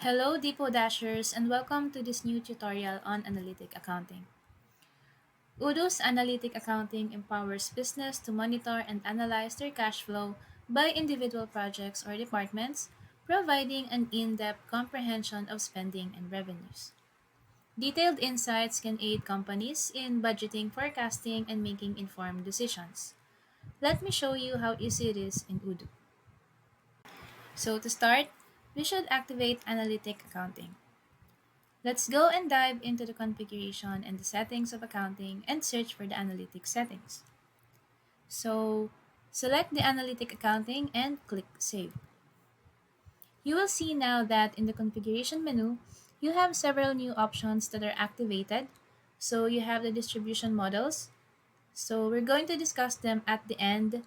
Hello Depot Dashers and welcome to this new tutorial on Analytic Accounting. Udo's Analytic Accounting empowers business to monitor and analyze their cash flow by individual projects or departments, providing an in-depth comprehension of spending and revenues. Detailed insights can aid companies in budgeting, forecasting, and making informed decisions. Let me show you how easy it is in Udo. So to start, we should activate Analytic Accounting. Let's go and dive into the configuration and the settings of accounting and search for the analytic settings. So, select the analytic accounting and click save. You will see now that in the configuration menu, you have several new options that are activated. So, you have the distribution models. So, we're going to discuss them at the end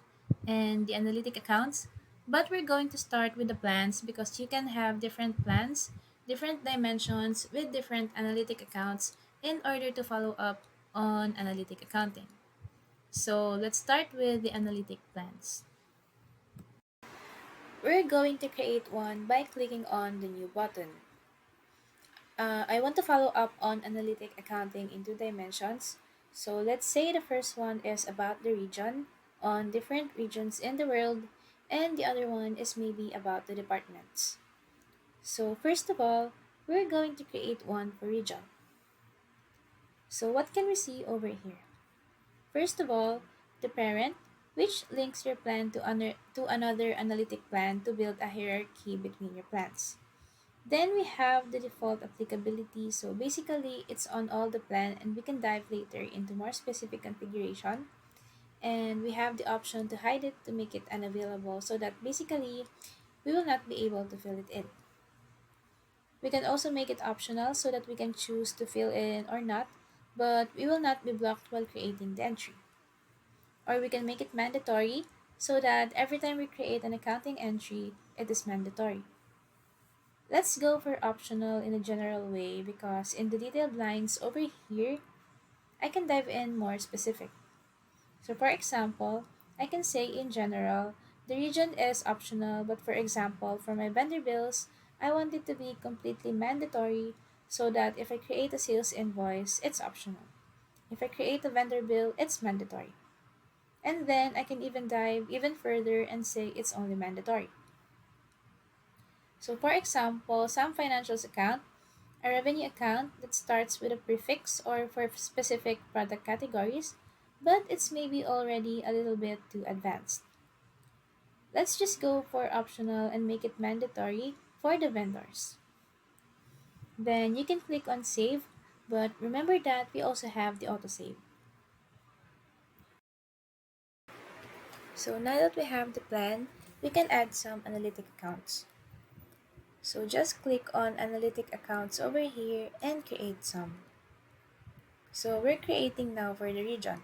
and the analytic accounts. But we're going to start with the plans because you can have different plans, different dimensions with different analytic accounts in order to follow up on analytic accounting. So let's start with the analytic plans. We're going to create one by clicking on the new button. I want to follow up on analytic accounting in two dimensions. So let's say the first one is about the region, on different regions in the world, and the other one is maybe about the departments. So first of all, we're going to create one for region. So what can we see over here? First of all, the parent, which links your plan to another analytic plan to build a hierarchy between your plans. Then we have the default applicability, so basically it's on all the plan and we can dive later into more specific configuration. And we have the option to hide it to make it unavailable so that basically we will not be able to fill it in. We can also make it optional so that we can choose to fill in or not, but we will not be blocked while creating the entry. Or we can make it mandatory so that every time we create an accounting entry, it is mandatory. Let's go for optional in a general way because in the detailed lines over here, I can dive in more specific. So for example, I can say in general, the region is optional, but for example, for my vendor bills, I want it to be completely mandatory so that if I create a sales invoice, it's optional. If I create a vendor bill, it's mandatory. And then I can even dive even further and say it's only mandatory. So for example, some financials account, a revenue account that starts with a prefix or for specific product categories, but it's maybe already a little bit too advanced. Let's just go for optional and make it mandatory for the vendors. Then you can click on save, but remember that we also have the autosave. So now that we have the plan, we can add some analytic accounts. So just click on analytic accounts over here and create some. So we're creating now for the region.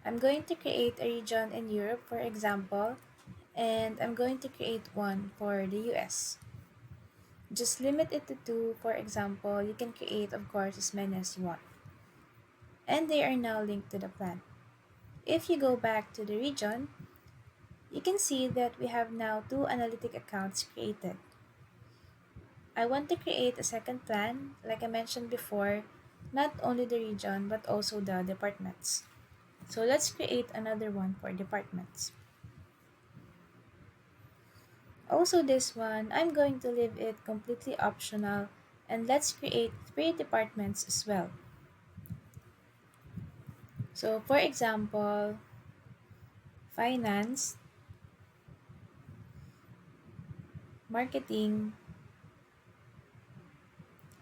I'm going to create a region in Europe, for example, and I'm going to create one for the US. Just limit it to two, for example, you can create, of course, as many as you want. And they are now linked to the plan. If you go back to the region, you can see that we have now two analytic accounts created. I want to create a second plan, like I mentioned before, not only the region but also the departments. So let's create another one for departments. Also this one, I'm going to leave it completely optional and let's create three departments as well. So for example, finance, marketing,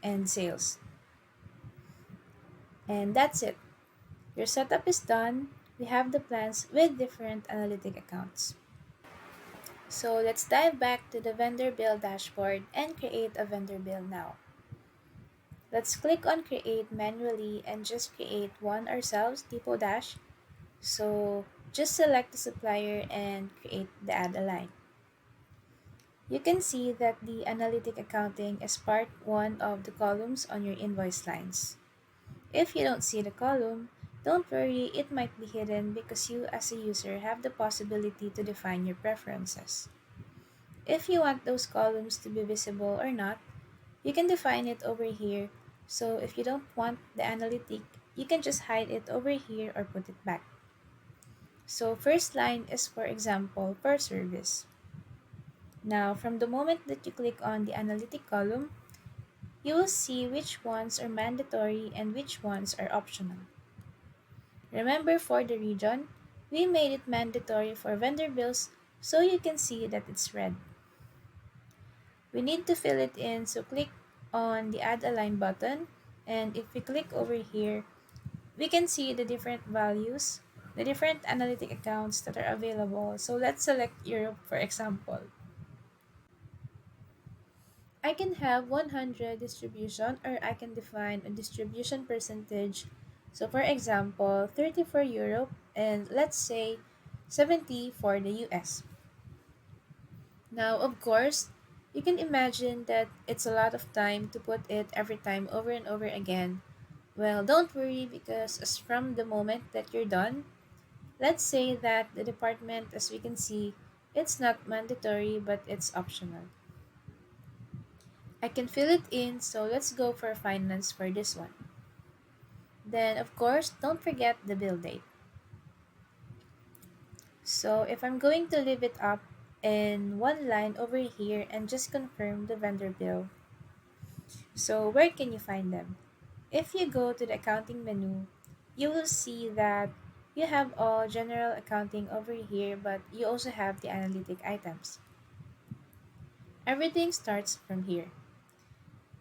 and sales. And that's it. Your setup is done. We have the plans with different analytic accounts. So let's dive back to the vendor bill dashboard and create a vendor bill now. Let's click on create manually and just create one ourselves, Depot Dash. So just select the supplier and create the add a line. You can see that the analytic accounting is part 1 of the columns on your invoice lines. If you don't see the column, don't worry, it might be hidden because you as a user have the possibility to define your preferences. If you want those columns to be visible or not, You can define it over here. So if you don't want the analytic, you can just hide it over here or put it back. So first line is, for example, per service. Now, from the moment that you click on the analytic column, you will see which ones are mandatory and which ones are optional. Remember, for the region, we made it mandatory for vendor bills so you can see that it's red. We need to fill it in, so click on the add a line button, and if we click over here, we can see the different values, the different analytic accounts that are available. So let's select Europe, for example. I can have 100 distribution, or I can define a distribution percentage. So for example, 30 for Europe and let's say 70 for the US. Now, of course, you can imagine that it's a lot of time to put it every time over and over again. Well, don't worry, because as from the moment that you're done, let's say that the department, as we can see, it's not mandatory but it's optional. I can fill it in, so let's go for finance for this one. Then, of course, don't forget the bill date. So if I'm going to leave it up in one line over here and just confirm the vendor bill, so where can you find them? If you go to the accounting menu, you will see that you have all general accounting over here, but you also have the analytic items. Everything starts from here.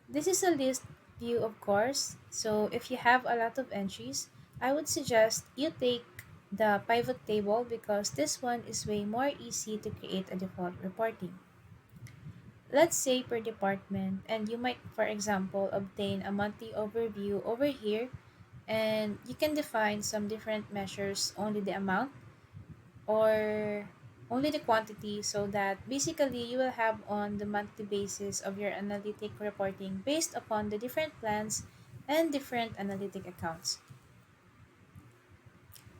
This is a list view, of course, so if you have a lot of entries, I would suggest you take the pivot table, because this one is way more easy to create a default reporting. Let's say per department, and you might, for example, obtain a monthly overview over here, and you can define some different measures, only the amount or only the quantity, so that basically you will have on the monthly basis of your analytic reporting based upon the different plans and different analytic accounts.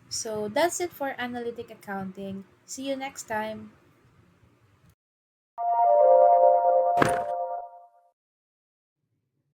So that's it for analytic accounting. See you next time.